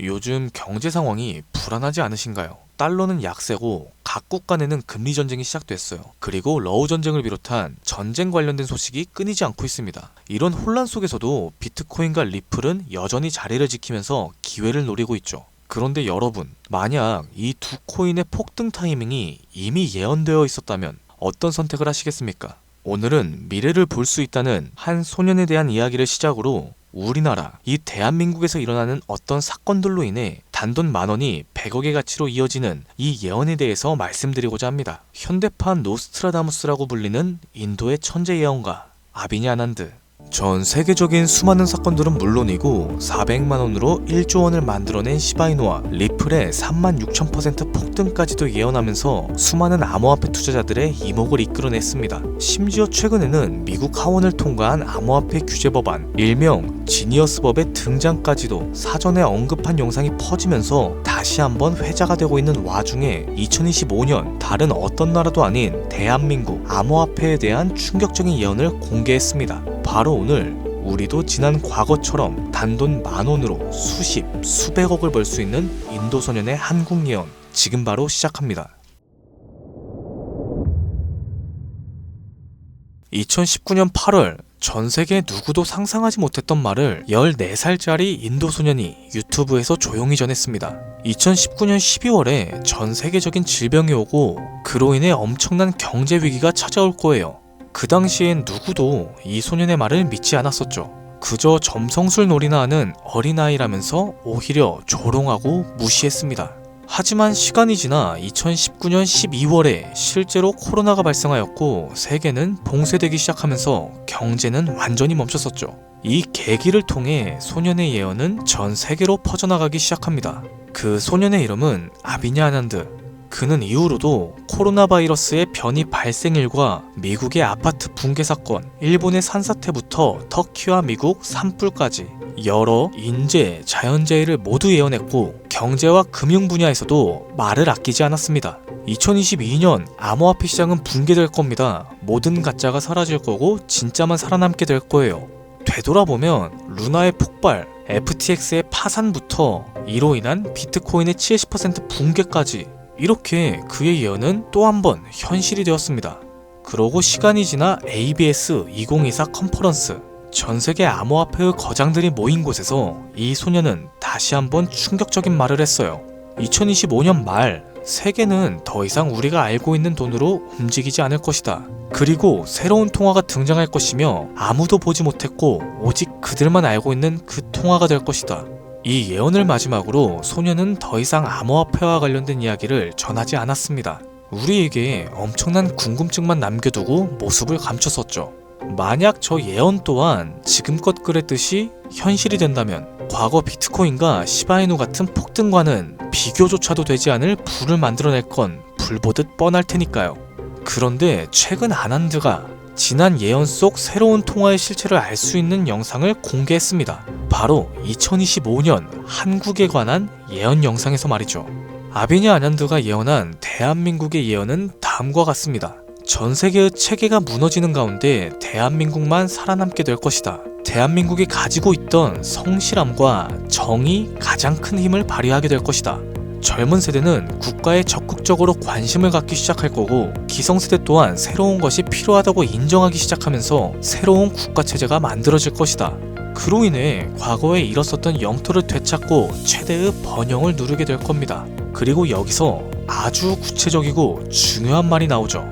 요즘 경제 상황이 불안하지 않으신가요? 달러는 약세고 각국 간에는 금리 전쟁이 시작됐어요. 그리고 러우 전쟁을 비롯한 전쟁 관련된 소식이 끊이지 않고 있습니다. 이런 혼란 속에서도 비트코인과 리플은 여전히 자리를 지키면서 기회를 노리고 있죠. 그런데 여러분, 만약 이 두 코인의 폭등 타이밍이 이미 예언되어 있었다면 어떤 선택을 하시겠습니까? 오늘은 미래를 볼 수 있다는 한 소년에 대한 이야기를 시작으로 우리나라, 이 대한민국에서 일어나는 어떤 사건들로 인해 단돈 10,000원이 100억의 가치로 이어지는 이 예언에 대해서 말씀드리고자 합니다. 현대판 노스트라다무스라고 불리는 인도의 천재 예언가 아비니 아난드. 전 세계적인 수많은 사건들은 물론이고 400만 원으로 1조 원을 만들어낸 시바이누와 리플의 36,000% 폭등까지도 예언하면서 수많은 암호화폐 투자자들의 이목을 이끌어냈습니다. 심지어 최근에는 미국 하원을 통과한 암호화폐 규제 법안, 일명 지니어스법의 등장까지도 사전에 언급한 영상이 퍼지면서 다시 한번 회자가 되고 있는 와중에 2025년 다른 어떤 나라도 아닌 대한민국 암호화폐에 대한 충격적인 예언을 공개했습니다. 바로 오늘 우리도 지난 과거처럼 단돈 10,000원으로 수십, 수백억을 벌 수 있는 인도 소년의 한국 예언, 지금 바로 시작합니다. 2019년 8월 전 세계 누구도 상상하지 못했던 말을 14살짜리 인도 소년이 유튜브에서 조용히 전했습니다. 2019년 12월에 전 세계적인 질병이 오고 그로 인해 엄청난 경제 위기가 찾아올 거예요. 그 당시엔 누구도 이 소년의 말을 믿지 않았었죠. 그저 점성술 놀이나 하는 어린아이라면서 오히려 조롱하고 무시했습니다. 하지만 시간이 지나 2019년 12월에 실제로 코로나가 발생하였고 세계는 봉쇄되기 시작하면서 경제는 완전히 멈췄었죠. 이 계기를 통해 소년의 예언은 전 세계로 퍼져나가기 시작합니다. 그 소년의 이름은 아비니 아난드. 그는 이후로도 코로나 바이러스의 변이 발생일과 미국의 아파트 붕괴 사건, 일본의 산사태부터 터키와 미국 산불까지 여러 인재, 자연재해를 모두 예언했고 경제와 금융 분야에서도 말을 아끼지 않았습니다. 2022년 암호화폐 시장은 붕괴될 겁니다. 모든 가짜가 사라질 거고 진짜만 살아남게 될 거예요. 되돌아보면 루나의 폭발, FTX의 파산부터 이로 인한 비트코인의 70% 붕괴까지 이렇게 그의 예언은 또 한 번 현실이 되었습니다. 그러고 시간이 지나 ABS 2024 컨퍼런스, 전 세계 암호화폐의 거장들이 모인 곳에서 이 소년은 다시 한번 충격적인 말을 했어요. 2025년 말 세계는 더 이상 우리가 알고 있는 돈으로 움직이지 않을 것이다. 그리고 새로운 통화가 등장할 것이며 아무도 보지 못했고 오직 그들만 알고 있는 그 통화가 될 것이다. 이 예언을 마지막으로 소년은 더 이상 암호화폐와 관련된 이야기를 전하지 않았습니다. 우리에게 엄청난 궁금증만 남겨두고 모습을 감췄었죠. 만약 저 예언 또한 지금껏 그랬듯이 현실이 된다면 과거 비트코인과 시바이누 같은 폭등과는 비교조차도 되지 않을 부를 만들어낼 건 불보듯 뻔할 테니까요. 그런데 최근 아난드가 지난 예언 속 새로운 통화의 실체를 알 수 있는 영상을 공개했습니다. 바로 2025년 한국에 관한 예언 영상에서 말이죠. 아비니 아난드가 예언한 대한민국의 예언은 다음과 같습니다. 전 세계의 체계가 무너지는 가운데 대한민국만 살아남게 될 것이다. 대한민국이 가지고 있던 성실함과 정이 가장 큰 힘을 발휘하게 될 것이다. 젊은 세대는 국가에 적극적으로 관심을 갖기 시작할 거고 기성세대 또한 새로운 것이 필요하다고 인정하기 시작하면서 새로운 국가체제가 만들어질 것이다. 그로 인해 과거에 잃었었던 영토를 되찾고 최대의 번영을 누리게 될 겁니다. 그리고 여기서 아주 구체적이고 중요한 말이 나오죠.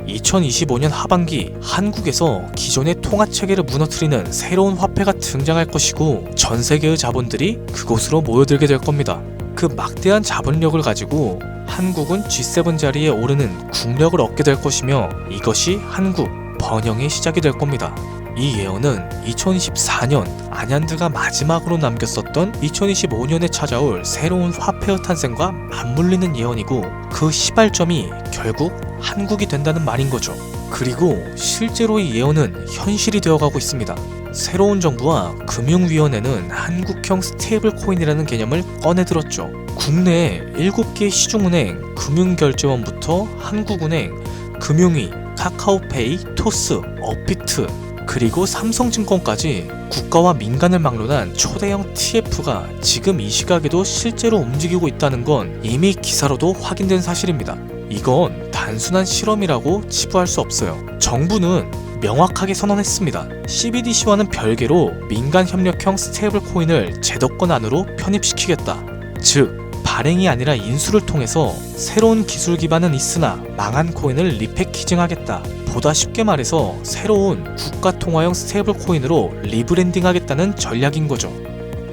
2025년 하반기 한국에서 기존의 통화체계를 무너뜨리는 새로운 화폐가 등장할 것이고 전 세계의 자본들이 그곳으로 모여들게 될 겁니다. 그 막대한 자본력을 가지고 한국은 G7 자리에 오르는 국력을 얻게 될 것이며 이것이 한국 번영의 시작이 될 겁니다. 이 예언은 2024년 아난드가 마지막으로 남겼었던 2025년에 찾아올 새로운 화폐의 탄생과 맞물리는 예언이고 그 시발점이 결국 한국이 된다는 말인 거죠. 그리고 실제로 이 예언은 현실이 되어가고 있습니다. 새로운 정부와 금융위원회는 한국형 스테이블 코인이라는 개념을 꺼내들었죠. 국내에 7개의 시중은행, 금융결제원부터 한국은행, 금융위, 카카오페이, 토스, 업비트, 그리고 삼성증권까지 국가와 민간을 막론한 초대형 TF가 지금 이 시각에도 실제로 움직이고 있다는 건 이미 기사로도 확인된 사실입니다. 이건 단순한 실험이라고 치부할 수 없어요. 정부는 명확하게 선언했습니다. CBDC와는 별개로 민간 협력형 스테이블 코인을 제도권 안으로 편입시키겠다. 즉, 발행이 아니라 인수를 통해서 새로운 기술 기반은 있으나 망한 코인을 리패키징하겠다. 보다 쉽게 말해서 새로운 국가 통화형 스테이블 코인으로 리브랜딩하겠다는 전략인 거죠.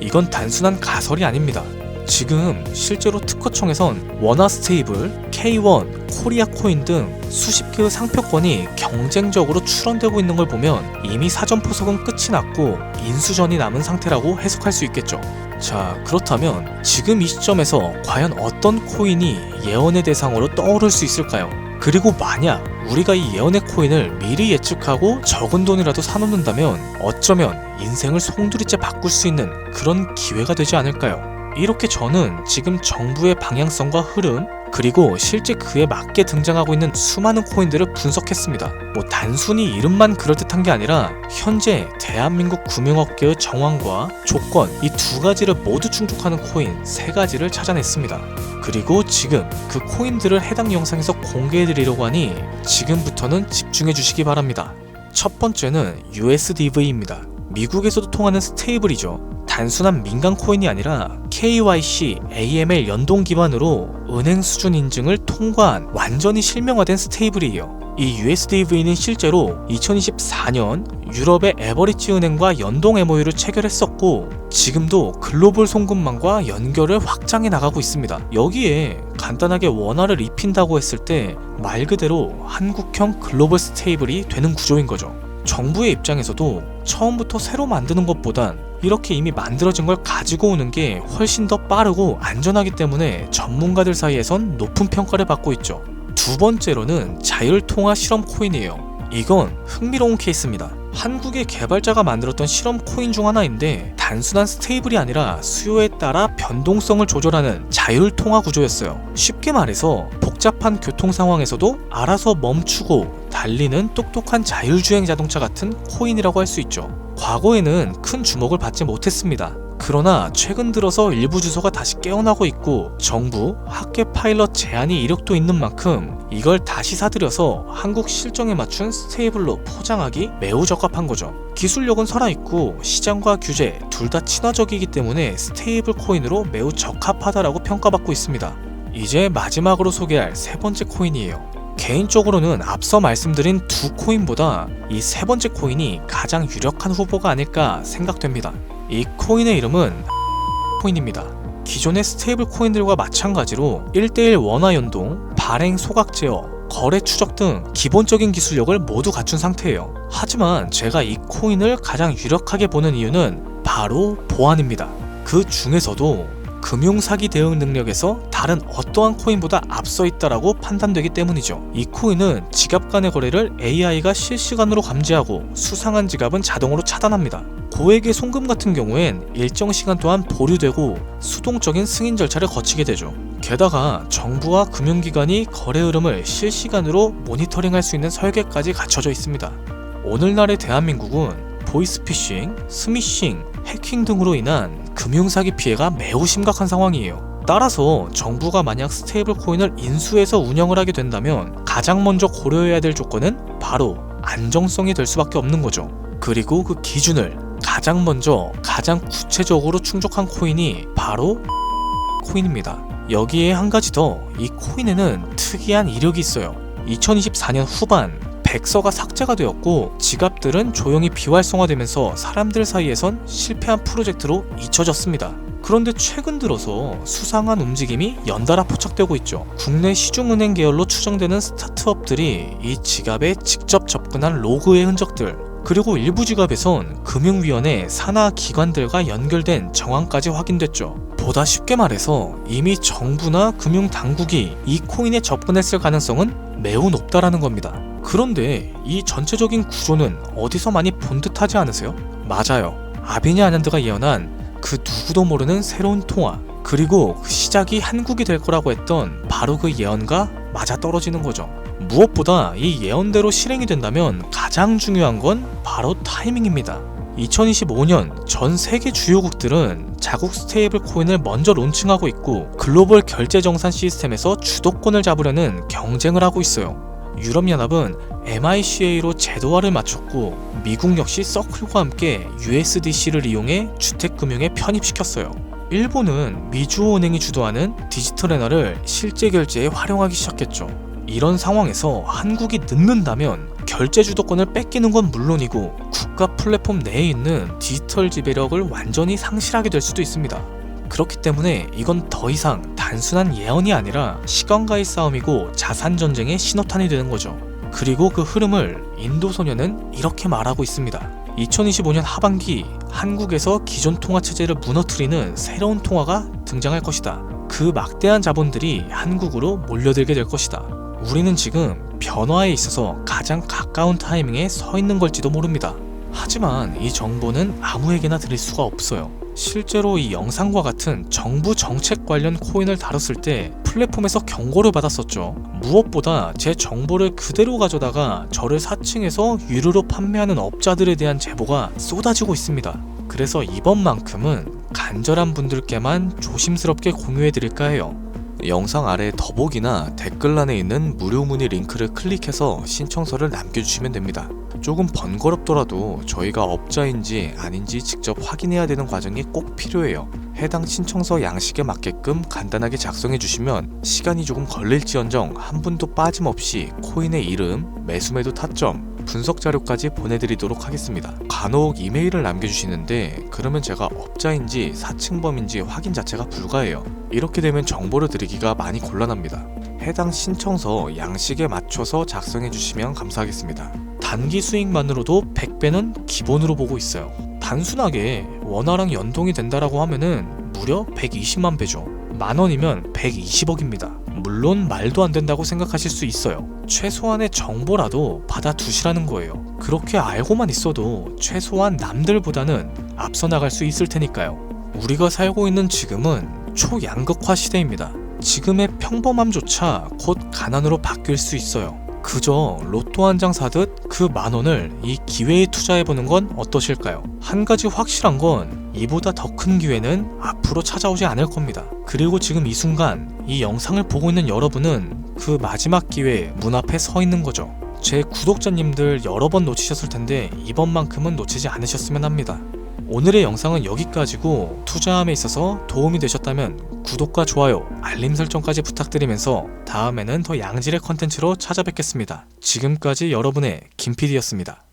이건 단순한 가설이 아닙니다. 지금 실제로 특허청에선 원화 스테이블, K1, 코리아 코인 등 수십 개의 상표권이 경쟁적으로 출원되고 있는 걸 보면 이미 사전 포석은 끝이 났고 인수전이 남은 상태라고 해석할 수 있겠죠. 자, 그렇다면 지금 이 시점에서 과연 어떤 코인이 예언의 대상으로 떠오를 수 있을까요? 그리고 만약 우리가 이 예언의 코인을 미리 예측하고 적은 돈이라도 사놓는다면 어쩌면 인생을 송두리째 바꿀 수 있는 그런 기회가 되지 않을까요? 이렇게 저는 지금 정부의 방향성과 흐름, 그리고 실제 그에 맞게 등장하고 있는 수많은 코인들을 분석했습니다. 단순히 이름만 그럴듯한 게 아니라 현재 대한민국 금융업계의 정황과 조건, 이 두 가지를 모두 충족하는 코인 3가지를 찾아냈습니다. 그리고 지금 그 코인들을 해당 영상에서 공개해드리려고 하니 지금부터는 집중해 주시기 바랍니다. 첫 번째는 USDV입니다. 미국에서도 통하는 스테이블이죠. 단순한 민간 코인이 아니라 KYC, AML 연동 기반으로 은행 수준 인증을 통과한 완전히 실명화된 스테이블이에요. 이 USDV는 실제로 2024년 유럽의 에버리지 은행과 연동 MOU를 체결했었고 지금도 글로벌 송금망과 연결을 확장해 나가고 있습니다. 여기에 간단하게 원화를 입힌다고 했을 때 말 그대로 한국형 글로벌 스테이블이 되는 구조인 거죠. 정부의 입장에서도 처음부터 새로 만드는 것보단 이렇게 이미 만들어진 걸 가지고 오는 게 훨씬 더 빠르고 안전하기 때문에 전문가들 사이에선 높은 평가를 받고 있죠. 두 번째로는 자율통화 실험 코인이에요. 이건 흥미로운 케이스입니다. 한국의 개발자가 만들었던 실험 코인 중 하나인데 단순한 스테이블이 아니라 수요에 따라 변동성을 조절하는 자율통화 구조였어요. 쉽게 말해서 복잡한 교통 상황에서도 알아서 멈추고 달리는 똑똑한 자율주행 자동차 같은 코인이라고 할 수 있죠. 과거에는 큰 주목을 받지 못했습니다. 그러나 최근 들어서 일부 주소가 다시 깨어나고 있고 정부, 학계 파일럿 제한이 이력도 있는 만큼 이걸 다시 사들여서 한국 실정에 맞춘 스테이블로 포장하기 매우 적합한 거죠. 기술력은 살아있고 시장과 규제 둘 다 친화적이기 때문에 스테이블 코인으로 매우 적합하다라고 평가받고 있습니다. 이제 마지막으로 소개할 세 번째 코인이에요. 개인적으로는 앞서 말씀드린 두 코인보다 이 세 번째 코인이 가장 유력한 후보가 아닐까 생각됩니다. 이 코인의 이름은 코인입니다. 기존의 스테이블 코인들과 마찬가지로 1:1 원화 연동, 발행 소각 제어, 거래 추적 등 기본적인 기술력을 모두 갖춘 상태예요. 하지만 제가 이 코인을 가장 유력하게 보는 이유는 바로 보안입니다. 그 중에서도 금융사기 대응 능력에서 다른 어떠한 코인보다 앞서 있다라고 판단되기 때문이죠. 이 코인은 지갑 간의 거래를 AI가 실시간으로 감지하고 수상한 지갑은 자동으로 차단합니다. 고액의 송금 같은 경우엔 일정 시간 동안 보류되고 수동적인 승인 절차를 거치게 되죠. 게다가 정부와 금융기관이 거래 흐름을 실시간으로 모니터링할 수 있는 설계까지 갖춰져 있습니다. 오늘날의 대한민국은 보이스피싱, 스미싱, 해킹 등으로 인한 금융사기 피해가 매우 심각한 상황이에요. 따라서 정부가 만약 스테이블 코인을 인수해서 운영을 하게 된다면 가장 먼저 고려해야 될 조건은 바로 안정성이 될 수밖에 없는 거죠. 그리고 그 기준을 가장 먼저 가장 구체적으로 충족한 코인이 바로 코인입니다. 여기에 한 가지 더, 이 코인에는 특이한 이력이 있어요. 2024년 후반 백서가 삭제가 되었고 지갑들은 조용히 비활성화되면서 사람들 사이에선 실패한 프로젝트로 잊혀졌습니다. 그런데 최근 들어서 수상한 움직임이 연달아 포착되고 있죠. 국내 시중은행 계열로 추정되는 스타트업들이 이 지갑에 직접 접근한 로그의 흔적들, 그리고 일부 지갑에선 금융위원회 산하 기관들과 연결된 정황까지 확인됐죠. 보다 쉽게 말해서 이미 정부나 금융당국이 이 코인에 접근했을 가능성은 매우 높다라는 겁니다. 그런데 이 전체적인 구조는 어디서 많이 본 듯하지 않으세요? 맞아요. 아비니 아년드가 예언한 그 누구도 모르는 새로운 통화, 그리고 그 시작이 한국이 될 거라고 했던 바로 그 예언과 맞아떨어지는 거죠. 무엇보다 이 예언대로 실행이 된다면 가장 중요한 건 바로 타이밍입니다. 2025년 전 세계 주요국들은 자국 스테이블 코인을 먼저 론칭하고 있고 글로벌 결제 정산 시스템에서 주도권을 잡으려는 경쟁을 하고 있어요. 유럽연합은 MICA로 제도화를 마쳤고 미국 역시 서클과 함께 USDC를 이용해 주택금융에 편입시켰어요. 일본은 미주호은행이 주도하는 디지털 엔화를 실제 결제에 활용하기 시작했죠. 이런 상황에서 한국이 늦는다면 결제 주도권을 뺏기는 건 물론이고 국가 플랫폼 내에 있는 디지털 지배력을 완전히 상실하게 될 수도 있습니다. 그렇기 때문에 이건 더 이상 단순한 예언이 아니라 시간과의 싸움이고 자산 전쟁의 신호탄이 되는 거죠. 그리고 그 흐름을 인도소년은 이렇게 말하고 있습니다. 2025년 하반기 한국에서 기존 통화 체제를 무너뜨리는 새로운 통화가 등장할 것이다. 그 막대한 자본들이 한국으로 몰려들게 될 것이다. 우리는 지금 변화에 있어서 가장 가까운 타이밍에 서 있는 걸지도 모릅니다. 하지만 이 정보는 아무에게나 드릴 수가 없어요. 실제로 이 영상과 같은 정부 정책 관련 코인을 다뤘을 때 플랫폼에서 경고를 받았었죠. 무엇보다 제 정보를 그대로 가져다가 저를 사칭해서 유료로 판매하는 업자들에 대한 제보가 쏟아지고 있습니다. 그래서 이번만큼은 간절한 분들께만 조심스럽게 공유해드릴까 해요. 영상 아래 더보기나 댓글란에 있는 무료 문의 링크를 클릭해서 신청서를 남겨주시면 됩니다. 조금 번거롭더라도 저희가 업자인지 아닌지 직접 확인해야 되는 과정이 꼭 필요해요. 해당 신청서 양식에 맞게끔 간단하게 작성해 주시면 시간이 조금 걸릴지언정 한 분도 빠짐없이 코인의 이름, 매수매도 타점, 분석 자료까지 보내드리도록 하겠습니다. 간혹 이메일을 남겨주시는데 그러면 제가 업자인지 사칭범인지 확인 자체가 불가해요. 이렇게 되면 정보를 드리기가 많이 곤란합니다. 해당 신청서 양식에 맞춰서 작성해 주시면 감사하겠습니다. 단기 수익만으로도 100배는 기본으로 보고 있어요. 단순하게 원화랑 연동이 된다라고 하면은 무려 120만 배죠. 만원이면 120억입니다. 물론 말도 안 된다고 생각하실 수 있어요. 최소한의 정보라도 받아두시라는 거예요. 그렇게 알고만 있어도 최소한 남들보다는 앞서 나갈 수 있을 테니까요. 우리가 살고 있는 지금은 초양극화 시대입니다. 지금의 평범함조차 곧 가난으로 바뀔 수 있어요. 그저 로또 한 장 사듯 그 만원을 이 기회에 투자해보는 건 어떠실까요? 한 가지 확실한 건 이보다 더 큰 기회는 앞으로 찾아오지 않을 겁니다. 그리고 지금 이 순간 이 영상을 보고 있는 여러분은 그 마지막 기회에 문 앞에 서 있는 거죠. 제 구독자님들 여러 번 놓치셨을 텐데 이번만큼은 놓치지 않으셨으면 합니다. 오늘의 영상은 여기까지고 투자함에 있어서 도움이 되셨다면 구독과 좋아요, 알림 설정까지 부탁드리면서 다음에는 더 양질의 컨텐츠로 찾아뵙겠습니다. 지금까지 여러분의 김PD였습니다.